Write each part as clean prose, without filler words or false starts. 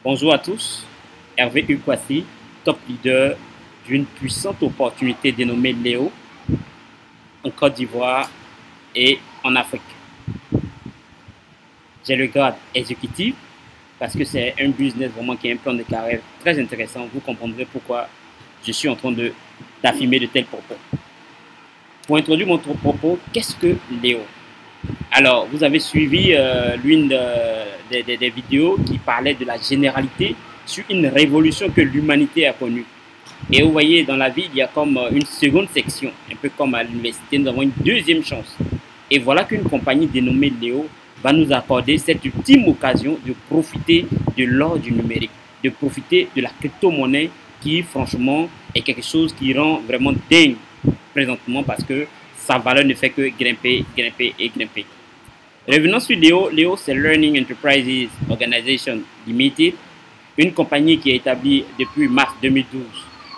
Bonjour à tous, Hervé Ukwasi, top leader d'une puissante opportunité dénommée Léo en Côte d'Ivoire et en Afrique. J'ai le grade exécutif parce que c'est un business vraiment qui a un plan de carrière très intéressant. Vous comprendrez pourquoi je suis en train d'affirmer de tels propos. Pour introduire mon propos, qu'est-ce que Léo? Alors, vous avez suivi l'une des vidéos qui parlait de la généralité sur une révolution que l'humanité a connue. Et vous voyez, dans la vie, il y a comme une seconde section, un peu comme à l'université, nous avons une deuxième chance. Et voilà qu'une compagnie dénommée Léo va nous accorder cette ultime occasion de profiter de l'or du numérique, de profiter de la crypto-monnaie qui, franchement, est quelque chose qui rend vraiment dingue présentement parce que sa valeur ne fait que grimper, grimper et grimper. Revenons sur Léo. Léo, c'est Learning Enterprises Organization Limited, une compagnie qui est établie depuis mars 2012,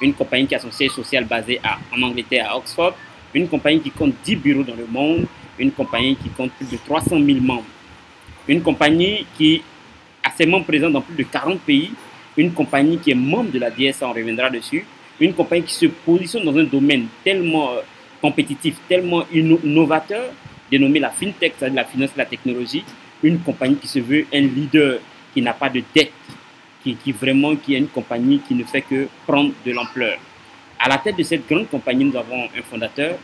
une compagnie qui a son siège social basé en Angleterre, à Oxford, une compagnie qui compte 10 bureaux dans le monde, une compagnie qui compte plus de 300 000 membres, une compagnie qui a ses membres présents dans plus de 40 pays, une compagnie qui est membre de la DSA, on reviendra dessus, une compagnie qui se positionne dans un domaine tellement compétitif, tellement innovateur, dénommé la FinTech, c'est-à-dire la finance et la technologie, une compagnie qui se veut un leader, qui n'a pas de dette, qui est une compagnie qui ne fait que prendre de l'ampleur. À la tête de cette grande compagnie, nous avons un fondateur,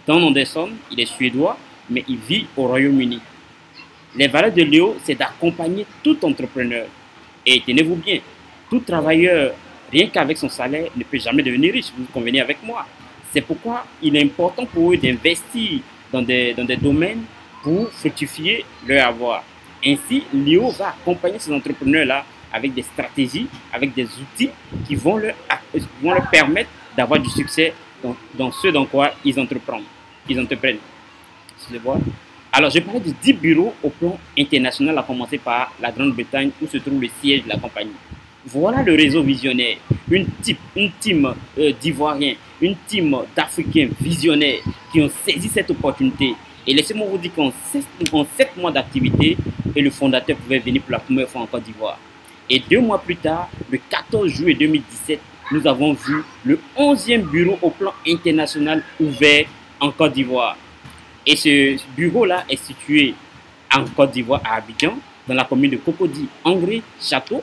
Don Anderson, il est suédois, mais il vit au Royaume-Uni. Les valeurs de Léo, c'est d'accompagner tout entrepreneur. Et tenez-vous bien, tout travailleur, rien qu'avec son salaire, ne peut jamais devenir riche, vous convenez avec moi. C'est pourquoi il est important pour eux d'investir dans des domaines pour fructifier leur avoir. Ainsi, Léo va accompagner ces entrepreneurs-là avec des stratégies, avec des outils qui vont leur permettre d'avoir du succès dans ce dans quoi ils entreprennent. Alors, je parlais de 10 bureaux au plan international, à commencer par la Grande-Bretagne, où se trouve le siège de la compagnie. Voilà le réseau visionnaire, une team d'Ivoiriens, une team d'Africains visionnaires qui ont saisi cette opportunité. Et laissez-moi vous dire qu'en 7 mois d'activité, le fondateur pouvait venir pour la première fois en Côte d'Ivoire. Et 2 mois plus tard, le 14 juillet 2017, nous avons vu le 11e bureau au plan international ouvert en Côte d'Ivoire. Et ce bureau-là est situé en Côte d'Ivoire, à Abidjan, dans la commune de Cocody, Angré, Château,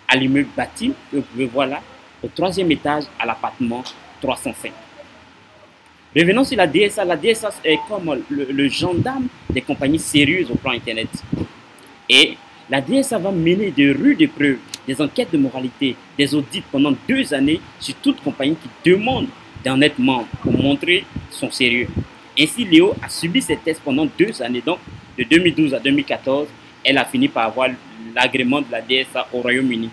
à l'immeuble bâti, que vous pouvez voir là, au 3e étage, à l'appartement 305. Revenons sur la DSA. La DSA est comme le gendarme des compagnies sérieuses au plan Internet. Et la DSA va mener de rudes preuves, des enquêtes de moralité, des audits pendant 2 années sur toute compagnie qui demande d'en être membre pour montrer son sérieux. Ainsi, Léo a subi ces tests pendant 2 années. Donc, de 2012 à 2014, elle a fini par avoir l'agrément de la DSA au Royaume-Uni.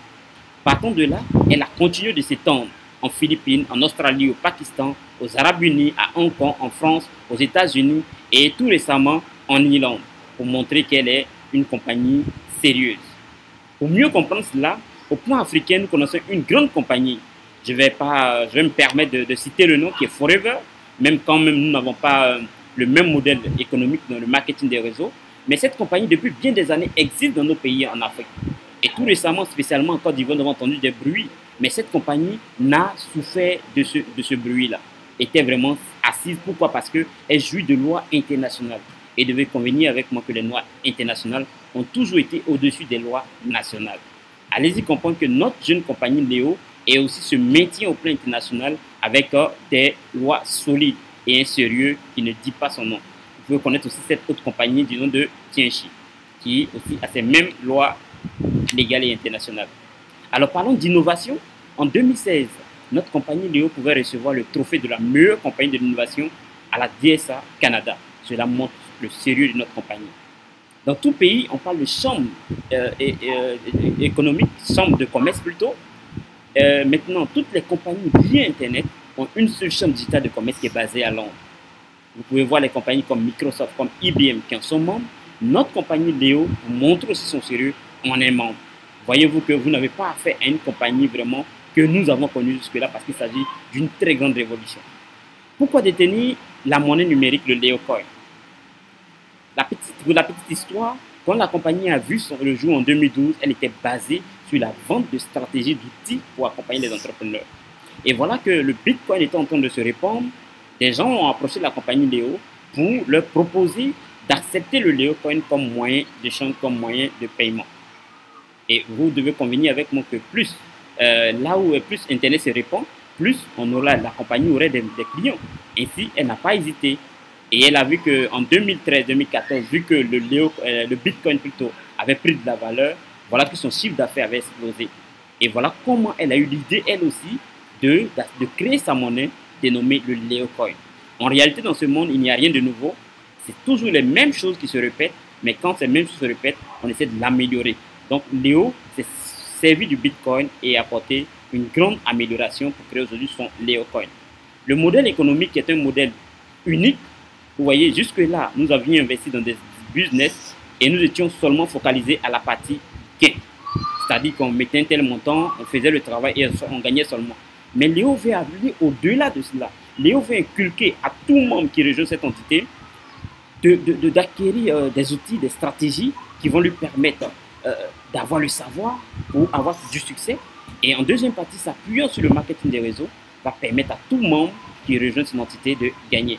Partant de là, elle a continué de s'étendre en Philippines, en Australie, au Pakistan, aux Arabes Unis, à Hong Kong, en France, aux États-Unis et tout récemment en Irlande pour montrer qu'elle est une compagnie sérieuse. Pour mieux comprendre cela, au plan africain, nous connaissons une grande compagnie. Je vais me permettre de citer le nom qui est Forever, même quand même nous n'avons pas le même modèle économique dans le marketing des réseaux. Mais cette compagnie, depuis bien des années, existe dans nos pays en Afrique. Et tout récemment, spécialement en Côte d'Ivoire, nous avons entendu des bruits. Mais cette compagnie n'a souffert de ce bruit-là. Elle était vraiment assise. Pourquoi? Parce qu'elle jouit de lois internationales. Et devait convenir avec moi que les lois internationales ont toujours été au-dessus des lois nationales. Allez-y comprendre que notre jeune compagnie Léo est aussi se maintient au plan international avec des lois solides et un sérieux qui ne dit pas son nom. Vous pouvez connaître aussi cette autre compagnie du nom de Tienchi, qui aussi a ces mêmes lois légales et internationales. Alors parlons d'innovation. En 2016, notre compagnie Léo pouvait recevoir le trophée de la meilleure compagnie de l'innovation à la DSA Canada. Cela montre le sérieux de notre compagnie. Dans tout pays, on parle de chambre économique, chambre de commerce plutôt. Maintenant, toutes les compagnies liées à Internet ont une seule chambre digitale de commerce qui est basée à Londres. Vous pouvez voir les compagnies comme Microsoft, comme IBM qui en sont membres. Notre compagnie Léo vous montre aussi son sérieux en est membre. Voyez-vous que vous n'avez pas affaire à une compagnie vraiment que nous avons connue jusque-là parce qu'il s'agit d'une très grande révolution. Pourquoi détenir la monnaie numérique, le Léo Coin? Pour la petite histoire, quand la compagnie a vu le jour en 2012, elle était basée sur la vente de stratégies d'outils pour accompagner les entrepreneurs. Et voilà que le Bitcoin étant en train de se répandre, des gens ont approché la compagnie Léo pour leur proposer d'accepter le Léocoin comme moyen d'échange, comme moyen de paiement. Et vous devez convenir avec moi que plus, là où plus Internet se répand, plus la compagnie aurait des clients. Ainsi, elle n'a pas hésité. Et elle a vu qu'en 2013-2014, vu que le Bitcoin plutôt avait pris de la valeur, voilà que son chiffre d'affaires avait explosé. Et voilà comment elle a eu l'idée, elle aussi, de créer sa monnaie dénommée le Léocoin. En réalité, dans ce monde, il n'y a rien de nouveau. C'est toujours les mêmes choses qui se répètent, mais quand ces mêmes choses se répètent, on essaie de l'améliorer. Donc, Léo s'est servi du Bitcoin et a apporté une grande amélioration pour créer aujourd'hui son Léocoin. Le modèle économique est un modèle unique. Vous voyez, jusque-là, nous avions investi dans des business et nous étions seulement focalisés à la partie gain. C'est-à-dire qu'on mettait un tel montant, on faisait le travail et on gagnait seulement. Mais Léo veut aller au-delà de cela. Léo veut inculquer à tout membre qui rejoint cette entité d'acquérir des outils, des stratégies qui vont lui permettre d'avoir le savoir pour avoir du succès. Et en deuxième partie, s'appuyant sur le marketing des réseaux, va permettre à tout membre qui rejoint son entité de gagner.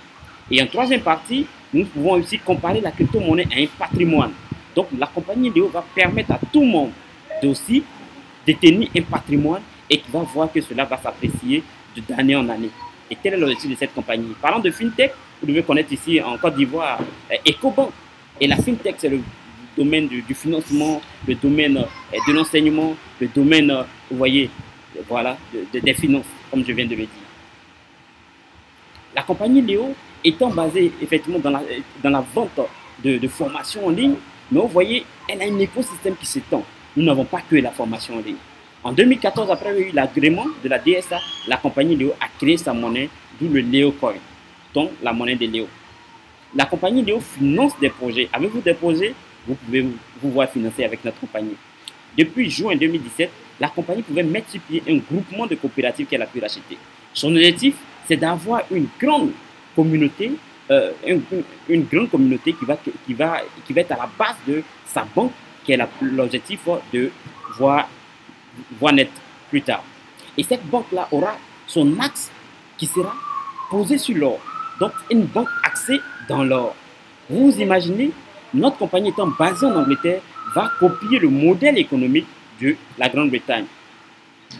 Et en troisième partie, nous pouvons aussi comparer la crypto-monnaie à un patrimoine. Donc la compagnie Léo va permettre à tout monde d'aussi détenir un patrimoine et qui va voir que cela va s'apprécier d'année en année. Et quel est l'objectif de cette compagnie? Parlant de FinTech, vous devez connaître ici en Côte d'Ivoire EcoBank. Et la FinTech, c'est le domaine du financement, le domaine de l'enseignement, le domaine, vous voyez, voilà, des finances, comme je viens de le dire. La compagnie Léo étant basée effectivement dans la vente de formation en ligne, mais vous voyez, elle a un écosystème qui s'étend. Nous n'avons pas que la formation en ligne. En 2014, après avoir eu l'agrément de la DSA, la compagnie Léo a créé sa monnaie, d'où le Léocoin, donc la monnaie de Léo. La compagnie Léo finance des projets. Avez-vous des projets? Vous pouvez vous voir financer avec notre compagnie. Depuis juin 2017, la compagnie pouvait mettre sur pied un groupement de coopératives qu'elle a pu racheter. Son objectif, c'est d'avoir une grande communauté, une grande communauté qui va être à la base de sa banque, qui est l'objectif de voir naître plus tard. Et cette banque-là aura son axe qui sera posé sur l'or. Donc, une banque axée dans l'or. Vous imaginez, notre compagnie étant basée en Angleterre, va copier le modèle économique de la Grande-Bretagne.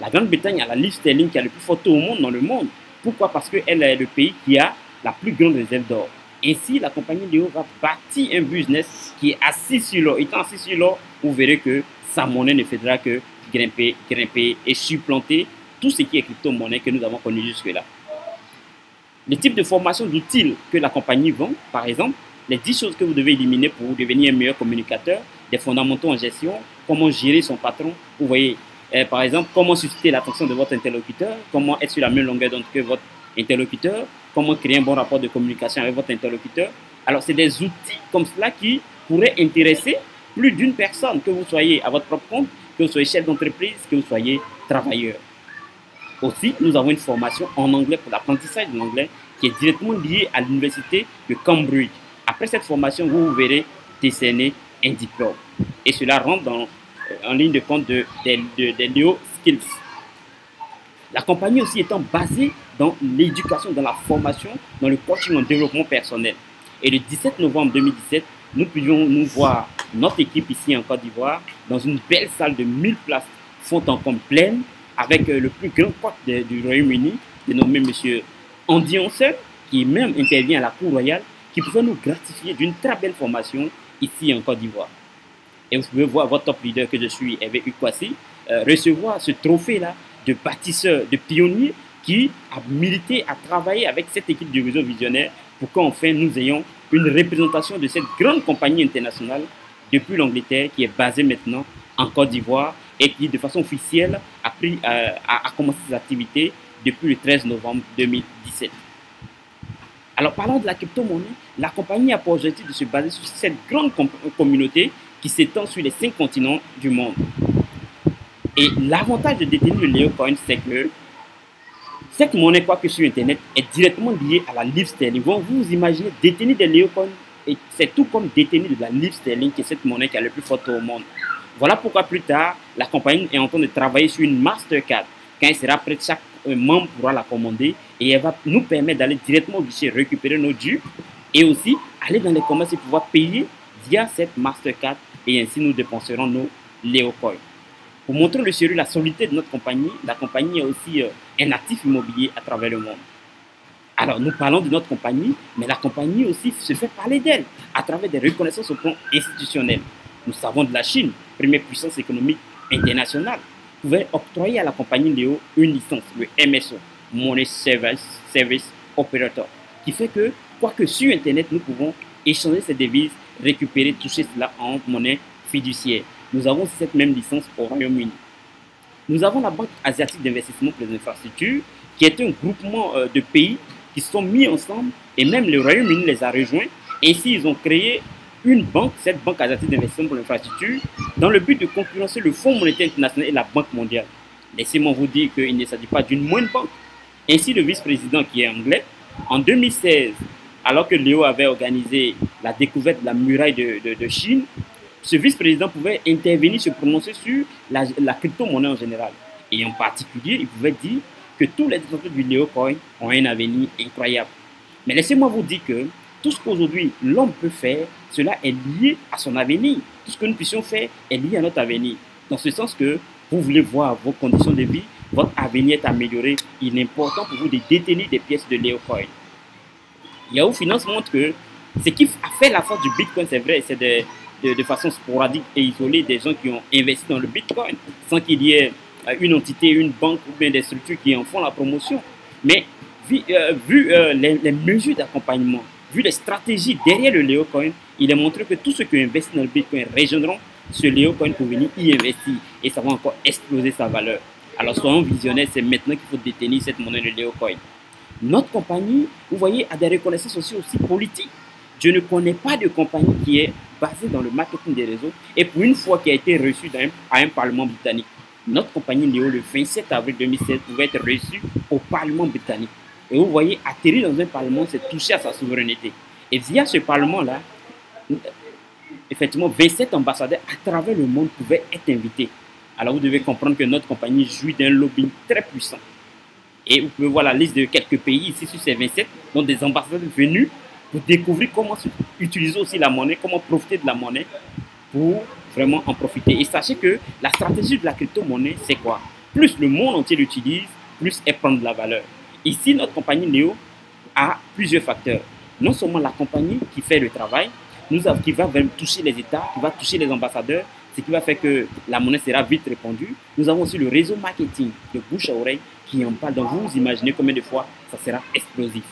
La Grande-Bretagne a la livre sterling qui a le plus fort taux au monde dans le monde. Pourquoi? Parce qu'elle est le pays qui a la plus grande réserve d'or. Ainsi, la compagnie Léo va bâtir un business qui est assis sur l'or. Étant assis sur l'or, vous verrez que sa monnaie ne fera que grimper et supplanter tout ce qui est crypto-monnaie que nous avons connu jusque-là. Le type de formation d'outils que la compagnie vend, par exemple, les 10 choses que vous devez éliminer pour devenir un meilleur communicateur, des fondamentaux en gestion, comment gérer son patron, vous voyez, par exemple, comment susciter l'attention de votre interlocuteur, comment être sur la même longueur d'onde que votre interlocuteur, comment créer un bon rapport de communication avec votre interlocuteur. Alors, c'est des outils comme cela qui pourraient intéresser plus d'une personne, que vous soyez à votre propre compte, que vous soyez chef d'entreprise, que vous soyez travailleur. Aussi, nous avons une formation en anglais pour l'apprentissage de l'anglais qui est directement liée à l'université de Cambridge. Après cette formation, vous verrez décerner un diplôme. Et cela rentre en ligne de compte des Léo Skills. La compagnie aussi étant basée dans l'éducation, dans la formation, dans le coaching en développement personnel. Et le 17 novembre 2017, nous pouvions nous voir notre équipe ici en Côte d'Ivoire dans une belle salle de 1000 places, fond en comble pleine, avec le plus grand coach du Royaume-Uni, dénommé M. Andy Onsel, qui même intervient à la Cour royale, qui pouvait nous gratifier d'une très belle formation ici en Côte d'Ivoire. Et vous pouvez voir votre top leader que je suis, Hervé Ukwasi, recevoir ce trophée-là de bâtisseur, de pionnier qui a milité, a travaillé avec cette équipe du réseau visionnaire pour qu'enfin nous ayons une représentation de cette grande compagnie internationale depuis l'Angleterre qui est basée maintenant en Côte d'Ivoire et qui de façon officielle a commencé ses activités depuis le 13 novembre 2017. Alors parlons de la crypto-monnaie, la compagnie a pour objectif de se baser sur cette grande communauté qui s'étend sur les 5 continents du monde. Et l'avantage de détenir le Léocoin, c'est que cette monnaie, quoique sur Internet, est directement liée à la livre sterling. Vous imaginez détenir des Léocoins, et c'est tout comme détenir de la livre sterling, qui est cette monnaie qui a le plus fort taux au monde. Voilà pourquoi plus tard, la compagnie est en train de travailler sur une Mastercard. Quand elle sera prête, chaque membre pourra la commander et elle va nous permettre d'aller directement au guichet récupérer nos dûs et aussi aller dans les commerces et pouvoir payer via cette Mastercard et ainsi nous dépenserons nos Léocoins. Pour montrer le sérieux, la solidité de notre compagnie, la compagnie est aussi un actif immobilier à travers le monde. Alors, nous parlons de notre compagnie, mais la compagnie aussi se fait parler d'elle à travers des reconnaissances au plan institutionnel. Nous savons de la Chine, première puissance économique internationale, pouvait octroyer à la compagnie Léo une licence, le MSO, Money Service Operator, qui fait que, quoique sur Internet, nous pouvons échanger ces devises, récupérer, toucher cela en monnaie fiduciaire. Nous avons cette même licence au Royaume-Uni. Nous avons la Banque asiatique d'investissement pour les infrastructures, qui est un groupement de pays qui se sont mis ensemble, et même le Royaume-Uni les a rejoints. Ainsi, ils ont créé une banque, cette Banque asiatique d'investissement pour l'infrastructure, dans le but de concurrencer le Fonds monétaire international et la Banque mondiale. Laissez-moi vous dire qu'il ne s'agit pas d'une moindre banque. Ainsi, le vice-président qui est anglais, en 2016, alors que Léo avait organisé la découverte de la muraille de Chine, ce vice-président pouvait intervenir, se prononcer sur la crypto-monnaie en général. Et en particulier, il pouvait dire que tous les détenteurs du Léocoin ont un avenir incroyable. Mais laissez-moi vous dire que tout ce qu'aujourd'hui l'homme peut faire, cela est lié à son avenir. Tout ce que nous puissions faire est lié à notre avenir. Dans ce sens que vous voulez voir vos conditions de vie, votre avenir est amélioré, il est important pour vous de détenir des pièces de Léocoin. Yahoo Finance montre que ce qui a fait la force du Bitcoin, c'est vrai, c'est de façon sporadique et isolée des gens qui ont investi dans le Bitcoin sans qu'il y ait une entité, une banque ou bien des structures qui en font la promotion. Mais vu les mesures d'accompagnement, vu les stratégies derrière le Léocoin, il est montré que tous ceux qui ont investi dans le Bitcoin rejoindront ce Léocoin pour venir y investir et ça va encore exploser sa valeur. Alors soyons visionnaires, c'est maintenant qu'il faut détenir cette monnaie de Léocoin. Notre compagnie, vous voyez, a des reconnaissances aussi politiques. Je ne connais pas de compagnie qui est basée dans le marketing des réseaux et pour une fois qui a été reçue à un parlement britannique. Notre compagnie Léo, le 27 avril 2016, pouvait être reçue au parlement britannique. Et vous voyez, atterrir dans un parlement, c'est toucher à sa souveraineté. Et via ce parlement-là, effectivement, 27 ambassadeurs à travers le monde pouvaient être invités. Alors vous devez comprendre que notre compagnie jouit d'un lobbying très puissant. Et vous pouvez voir la liste de quelques pays ici sur ces 27, dont des ambassadeurs venus pour découvrir comment utiliser aussi la monnaie, comment profiter de la monnaie pour vraiment en profiter. Et sachez que la stratégie de la crypto-monnaie, c'est quoi? Plus le monde entier l'utilise, plus elle prend de la valeur. Ici, notre compagnie Léo a plusieurs facteurs. Non seulement la compagnie qui fait le travail, qui va toucher les États, qui va toucher les ambassadeurs, ce qui va faire que la monnaie sera vite répandue. Nous avons aussi le réseau marketing de bouche à oreille qui en parle. Donc vous imaginez combien de fois ça sera explosif.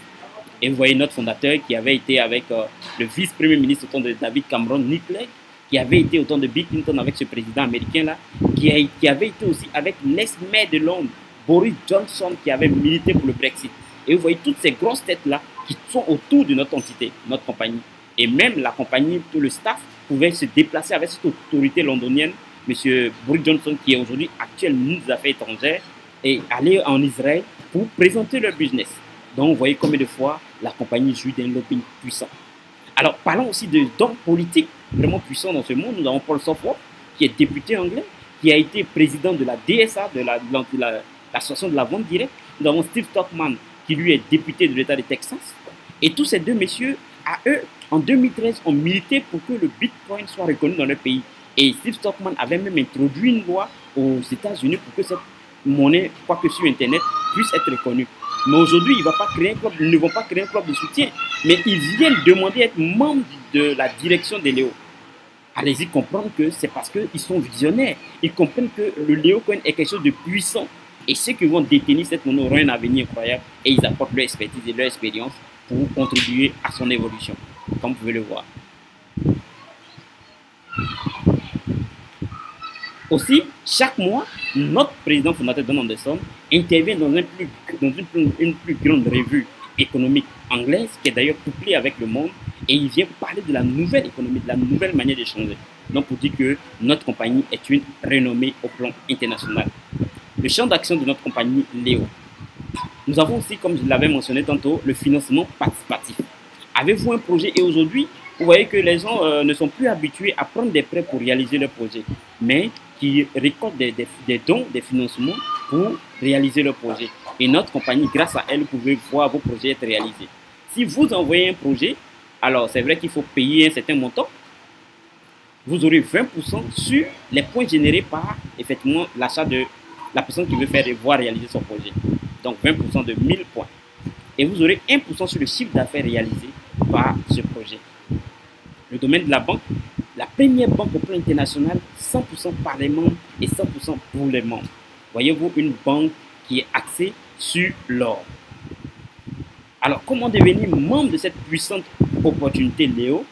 Et vous voyez notre fondateur qui avait été avec le vice-premier ministre au temps de David Cameron, Nick Clegg, qui avait été au temps de Bill Clinton avec ce président américain-là, qui avait été aussi avec l'ex-maire de Londres, Boris Johnson, qui avait milité pour le Brexit. Et vous voyez toutes ces grosses têtes-là qui sont autour de notre entité, notre compagnie. Et même la compagnie, tout le staff pouvait se déplacer avec cette autorité londonienne, M. Boris Johnson, qui est aujourd'hui actuel ministre des Affaires étrangères, et aller en Israël pour présenter leur business. Donc, vous voyez combien de fois la compagnie joue d'un lobbying puissant. Alors, parlons aussi d'hommes politiques vraiment puissants dans ce monde. Nous avons Paul Sofort, qui est député anglais, qui a été président de la DSA, de l'association de la vente directe. Nous avons Steve Stockman, qui lui est député de l'État de Texas. Et tous ces deux messieurs, à eux, en 2013, ont milité pour que le Bitcoin soit reconnu dans leur pays. Et Steve Stockman avait même introduit une loi aux États-Unis pour que cette monnaie, quoique sur Internet, puisse être reconnue. Mais aujourd'hui, ils ne vont pas créer un club de soutien, mais ils viennent demander à être membres de la direction des Léo. Allez-y comprendre que c'est parce qu'ils sont visionnaires. Ils comprennent que le Léocoin est quelque chose de puissant. Et ceux qui vont détenir cette monnaie auront un avenir incroyable et ils apportent leur expertise et leur expérience pour contribuer à son évolution, comme vous pouvez le voir. Aussi, chaque mois, notre président fondateur Don Anderson intervient dans une plus grande revue économique anglaise, qui est d'ailleurs couplée avec le monde, et il vient parler de la nouvelle économie, de la nouvelle manière d'échanger. Donc, pour dire que notre compagnie est une renommée au plan international. Le champ d'action de notre compagnie Léo. Nous avons aussi, comme je l'avais mentionné tantôt, le financement participatif. Avez-vous un projet et aujourd'hui, vous voyez que les gens ne sont plus habitués à prendre des prêts pour réaliser leur projet. mais qui récoltent des dons, des financements pour réaliser leur projet. Et notre compagnie, grâce à elle, vous pouvez voir vos projets être réalisés. Si vous envoyez un projet, alors c'est vrai qu'il faut payer un certain montant. Vous aurez 20% sur les points générés par effectivement l'achat de la personne qui veut faire et voir réaliser son projet. Donc 20% de 1000 points. Et vous aurez 1% sur le chiffre d'affaires réalisé par ce projet. Le domaine de la banque, la première banque au plan international, 100% par les membres et 100% pour les membres. Voyez-vous, une banque qui est axée sur l'or. Alors, comment devenir membre de cette puissante opportunité, Léo?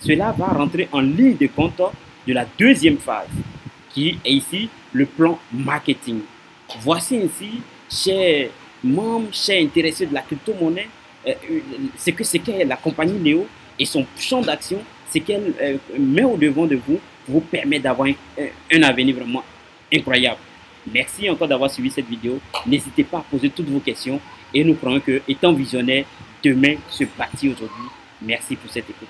Cela va rentrer en ligne de compte de la deuxième phase, qui est ici le plan marketing. Voici ainsi, chers membres, chers intéressés de la crypto-monnaie, ce qu'est la compagnie Léo et son champ d'action, ce qu'elle met au devant de vous pour vous permettre d'avoir un avenir vraiment incroyable. Merci encore d'avoir suivi cette vidéo. N'hésitez pas à poser toutes vos questions et nous croyons que, étant visionnaire, demain se bâtit aujourd'hui. Merci pour cette écoute.